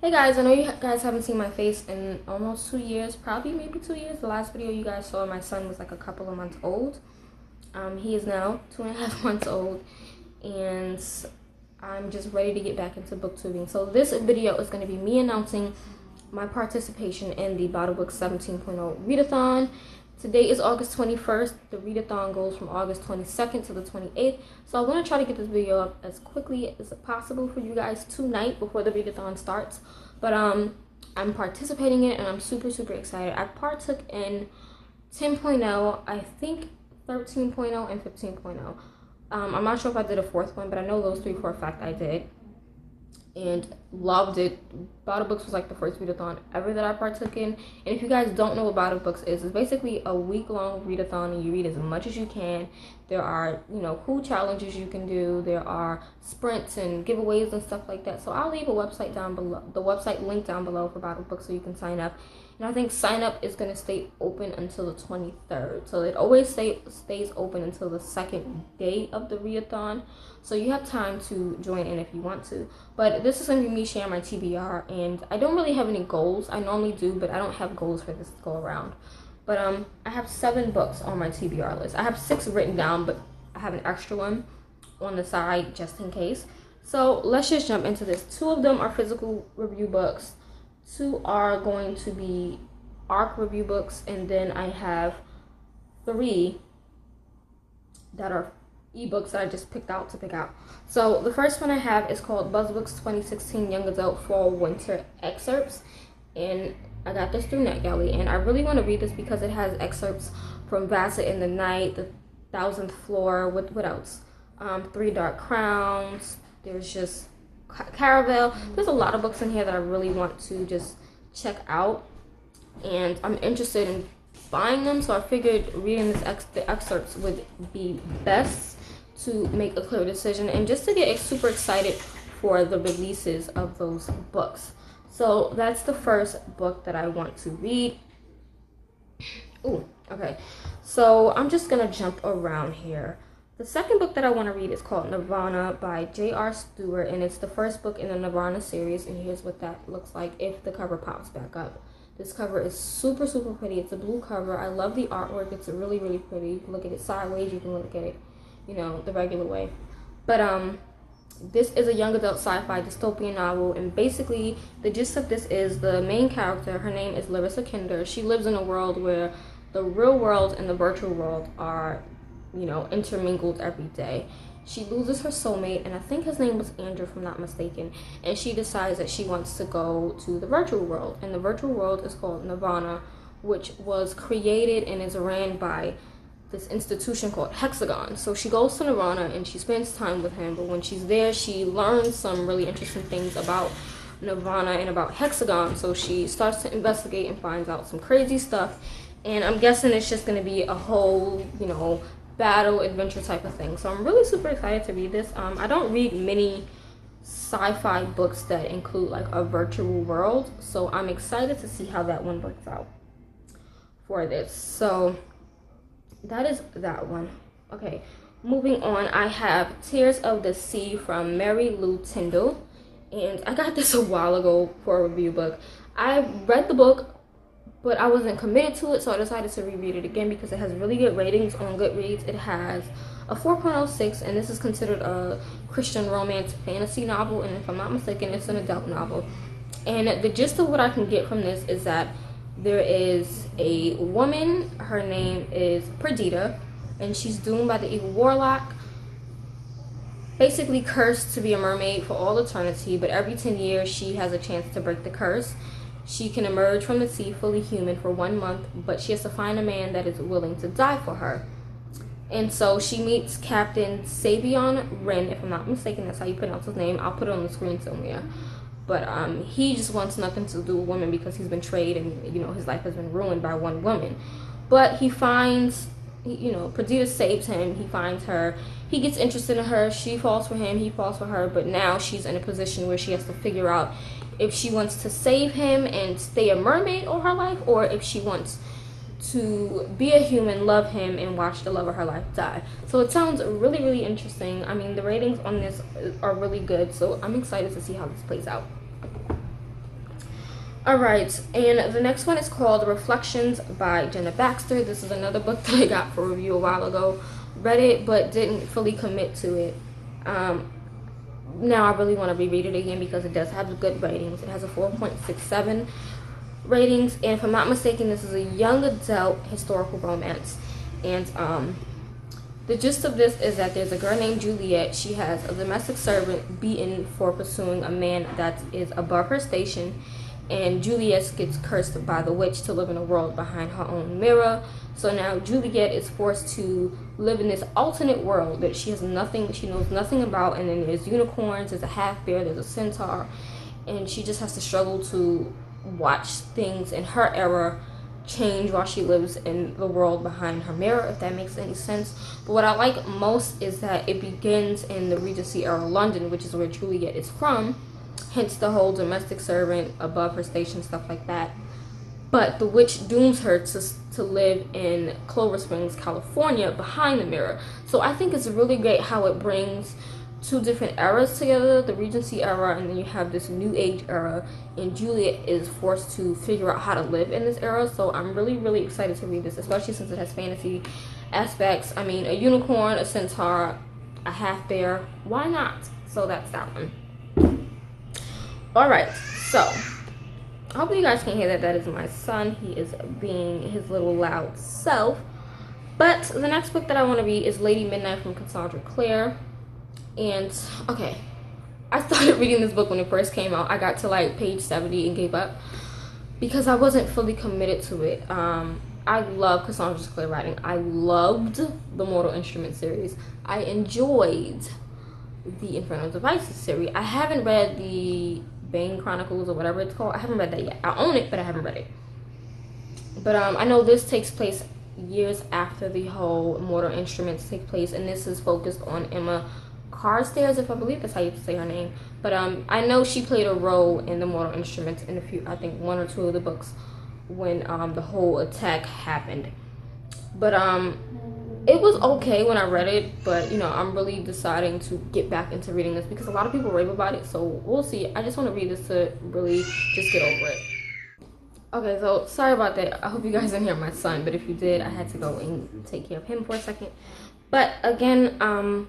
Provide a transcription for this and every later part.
Hey guys, I know you guys haven't seen my face in almost 2 years, probably maybe 2 years. The last video you guys saw, my son was like a couple of months old. He is now 2.5 months old, and I'm just ready to get back into booktubing. So this video is going to be me announcing my participation in the Bout of Books 17.0 Readathon. Today is August 21st. The Readathon goes from August 22nd to the 28th. So I want to try to get this video up as quickly as possible for you guys tonight before the Readathon starts. But I'm participating in it and I'm super excited. I partook in 10.0, I think 13.0 and 15.0. I'm not sure if I did a fourth one, but I know those three for a fact I did. And loved it. Bout of Books was like the first readathon ever that I partook in. And if you guys don't know what Bout of Books is, it's basically a week-long readathon and you read as much as you can. There are, cool challenges you can do. There are sprints and giveaways and stuff like that. So I'll leave a website down below, the website link down below for Bout of Books so you can sign up. And I think sign up is going to stay open until the 23rd. So it always stays open until the second day of the readathon. So you have time to join in if you want to. But this is going to be me sharing my TBR. And I don't really have any goals. I normally do, but I don't have goals for this go around. But I have 7 books on my TBR list. I have 6 written down, but I have an extra one on the side just in case. So let's just jump into this. 2 of them are physical review books. 2 are going to be ARC review books, and then I have 3 that are ebooks that I just picked out to pick out. So the first one I have is called Buzzbooks 2016 Young Adult Fall Winter Excerpts, and I got this through NetGalley, and I really want to read this because it has excerpts from Bassett in the Night, The 1000th Floor, what else? 3 Dark Crowns. There's just Caravel. There's a lot of books in here that I really want to just check out, and I'm interested in buying them, so I figured reading the excerpts would be best to make a clear decision and just to get super excited for the releases of those books. So that's the first book that I want to read. Ooh, okay. So I'm just gonna jump around here. The second book that I want to read is called Nirvana by J.R. Stewart, and it's the first book in the Nirvana series, and here's what that looks like if the cover pops back up. This cover is super pretty. It's a blue cover. I love the artwork. It's really pretty. You can look at it sideways, you can look at it, the regular way. But this is a young adult sci-fi dystopian novel, and basically the gist of this is the main character, her name is Larissa Kinder. She lives in a world where the real world and the virtual world are intermingled every day. She loses her soulmate, and I think his name was Andrew, if I'm not mistaken, and she decides that she wants to go to the virtual world, and the virtual world is called Nirvana, which was created and is ran by this institution called Hexagon. So she goes to Nirvana and she spends time with him, but when she's there she learns some really interesting things about Nirvana and about Hexagon, so she starts to investigate and finds out some crazy stuff, and I'm guessing it's just going to be a whole, battle adventure type of thing. So I'm really super excited to read this. I don't read many sci-fi books that include like a virtual world, so I'm excited to see how that one works out for this. So that is that one. Okay, moving on, I have Tears of the Sea from MaryLu Tyndall, and I got this a while ago for a review book. I read the book, but I wasn't committed to it, so I decided to reread it again because it has really good ratings on Goodreads. It has a 4.06, and this is considered a Christian romance fantasy novel, and if I'm not mistaken, it's an adult novel. And the gist of what I can get from this is that there is a woman, her name is Perdita, and she's doomed by the evil warlock, basically cursed to be a mermaid for all eternity, but every 10 years she has a chance to break the curse. She can emerge from the sea fully human for 1 month, but she has to find a man that is willing to die for her. And so she meets Captain Savion Wren, if I'm not mistaken, that's how you pronounce his name. I'll put it on the screen somewhere. But he just wants nothing to do with women because he's been betrayed and, his life has been ruined by one woman. But he finds, Perdita saves him, he finds her, he gets interested in her, she falls for him, he falls for her, but now she's in a position where she has to figure out if she wants to save him and stay a mermaid all her life, or if she wants to be a human, love him, and watch the love of her life die. So it sounds really interesting. I mean, the ratings on this are really good, so I'm excited to see how this plays out. Alright, and the next one is called Reflections by Jena Baxter. This is another book that I got for review a while ago. Read it, but didn't fully commit to it. Now I really want to reread it again because it does have good ratings. It has a 4.67 ratings, and if I'm not mistaken, this is a young adult historical romance. And the gist of this is that there's a girl named Juliet. She has a domestic servant beaten for pursuing a man that is above her station, and Juliet gets cursed by the witch to live in a world behind her own mirror. So now Juliet is forced to live in this alternate world that she knows nothing about, and then there's unicorns, there's a half bear, there's a centaur, and she just has to struggle to watch things in her era change while she lives in the world behind her mirror, if that makes any sense. But what I like most is that it begins in the Regency era London, which is where Juliet is from, hence the whole domestic servant above her station, stuff like that. But the witch dooms her to live in Clover Springs, California, behind the mirror. So I think it's really great how it brings two different eras together, the Regency era, and then you have this New Age era, and Juliet is forced to figure out how to live in this era. So I'm really, really excited to read this, especially since it has fantasy aspects. I mean, a unicorn, a centaur, a half bear, why not? So that's that one. Alright, so I hope you guys can hear that. That is my son. He is being his little loud self. But the next book that I want to read is Lady Midnight from Cassandra Clare. And, okay, I started reading this book when it first came out. I got to like page 70 and gave up because I wasn't fully committed to it. I love Cassandra Clare writing. I loved the Mortal Instruments series. I enjoyed the Infernal Devices series. I haven't read the Bane Chronicles or whatever it's called. I haven't read that yet. I own it, but I haven't read it. But I know this takes place years after the whole Mortal Instruments take place, and this is focused on Emma Carstairs, if I believe that's how you say her name. But I know she played a role in the Mortal Instruments in I think one or two of the books when the whole attack happened. But it was okay when I read it, but you know, I'm really deciding to get back into reading this because a lot of people rave about it, so we'll see. I just want to read this to really just get over it. Okay, so sorry about that. I hope you guys didn't hear my son, but if you did, I had to go and take care of him for a second. But again,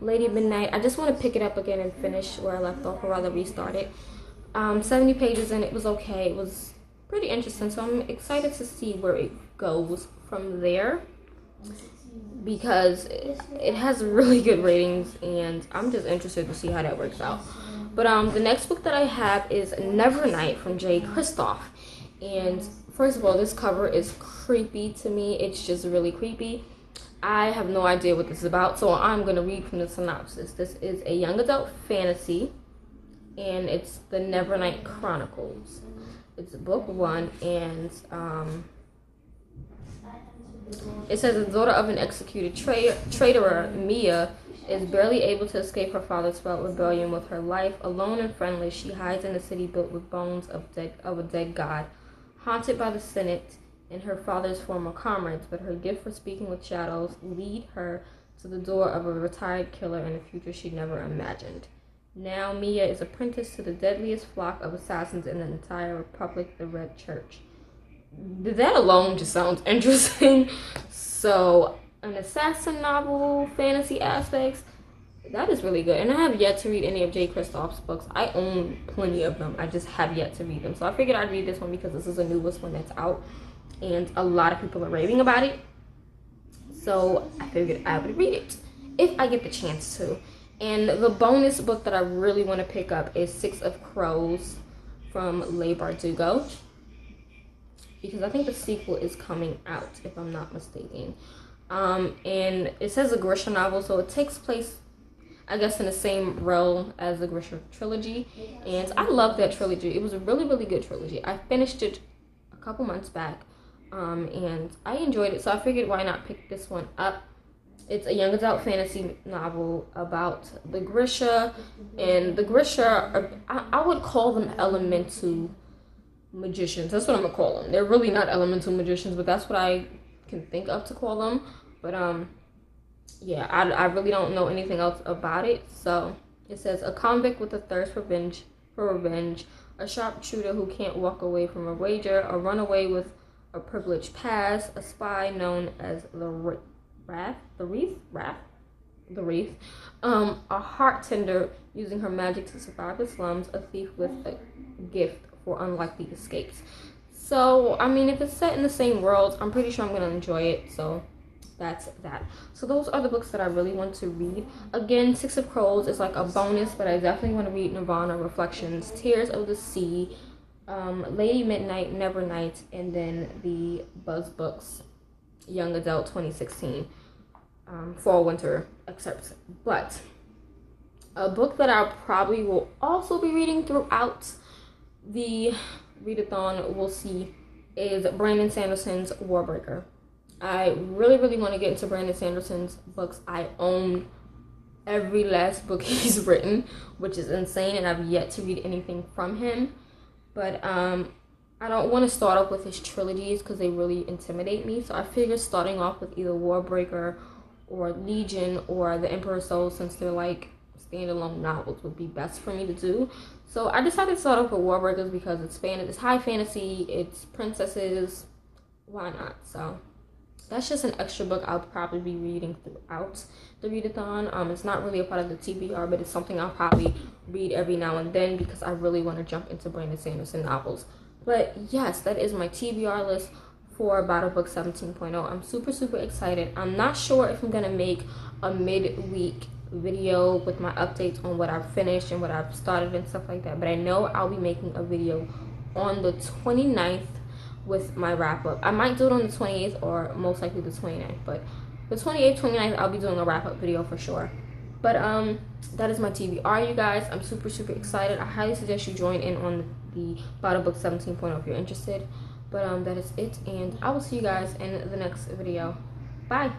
Lady Midnight, I just want to pick it up again and finish where I left off, or rather restart it. 70 pages in, it was okay. It was pretty interesting, so I'm excited to see where it goes from there, because it has really good ratings, and I'm just interested to see how that works out. But the next book that I have is Nevernight from Jay Kristoff. And first of all, this cover is creepy to me. It's just really creepy. I have no idea what this is about, so I'm going to read from the synopsis. This is a young adult fantasy, and it's the Nevernight Chronicles. It's book 1, and it says the daughter of an executed traitor, Mia, is barely able to escape her father's felt rebellion with her life. Alone and friendless, she hides in a city built with bones of a dead god, haunted by the Senate and her father's former comrades, but her gift for speaking with shadows lead her to the door of a retired killer in a future she never imagined. Now Mia is apprenticed to the deadliest flock of assassins in the entire Republic, the Red Church. That alone just sounds interesting. So, an assassin novel, fantasy aspects, that is really good. And I have yet to read any of Jay Kristoff's books. I own plenty of them. I just have yet to read them. So I figured I'd read this one because this is the newest one that's out, and a lot of people are raving about it. So I figured I would read it if I get the chance to. And the bonus book that I really want to pick up is Six of Crows from Leigh Bardugo, because I think the sequel is coming out, if I'm not mistaken. And it says a Grisha novel, so it takes place, I guess, in the same realm as the Grisha trilogy. And I love that trilogy. It was a really, really good trilogy. I finished it a couple months back, and I enjoyed it, so I figured why not pick this one up. It's a young adult fantasy novel about the Grisha, and the Grisha are, I would call them elemental magicians. That's what I'm gonna call them. They're really not elemental magicians, but that's what I can think of to call them. But yeah, I really don't know anything else about it. So it says a convict with a thirst for for revenge, a sharpshooter who can't walk away from a rager, a runaway with a privileged past, a spy known as the Wraith, a heart tender using her magic to survive the slums, a thief with a gift for unlikely escapes. So, I mean, if it's set in the same world, I'm pretty sure I'm going to enjoy it. So, that's that. So, those are the books that I really want to read. Again, Six of Crows is like a bonus, but I definitely want to read Nirvana, Reflections, Tears of the Sea, Lady Midnight, Nevernight, and then the Buzz Books, Young Adult 2016, Fall Winter excerpts. But a book that I probably will also be reading throughout the readathon, we'll see, is Brandon Sanderson's Warbreaker. I really, really want to get into Brandon Sanderson's books. I own every last book he's written, which is insane, and I've yet to read anything from him. But I don't want to start off with his trilogies because they really intimidate me. So I figured starting off with either Warbreaker or Legion or The Emperor's Soul, since they're like standalone novels, would be best for me to do. So I decided to start off with Warbreakers because it's high fantasy, it's princesses, why not? So that's just an extra book I'll probably be reading throughout the readathon. It's not really a part of the TBR, but it's something I'll probably read every now and then because I really want to jump into Brandon Sanderson novels. But yes, that is my TBR list for Bout of Books 17.0. I'm super, super excited. I'm not sure if I'm going to make a midweek video with my updates on what I've finished and what I've started and stuff like that. But I know I'll be making a video on the 29th with my wrap up. I might do it on the 28th or most likely the 29th, but the 28th, 29th, I'll be doing a wrap up video for sure. But that is my TBR, you guys. I'm super, super excited. I highly suggest you join in on the Bout of Books 17.0 if you're interested. But that is it, and I will see you guys in the next video. Bye.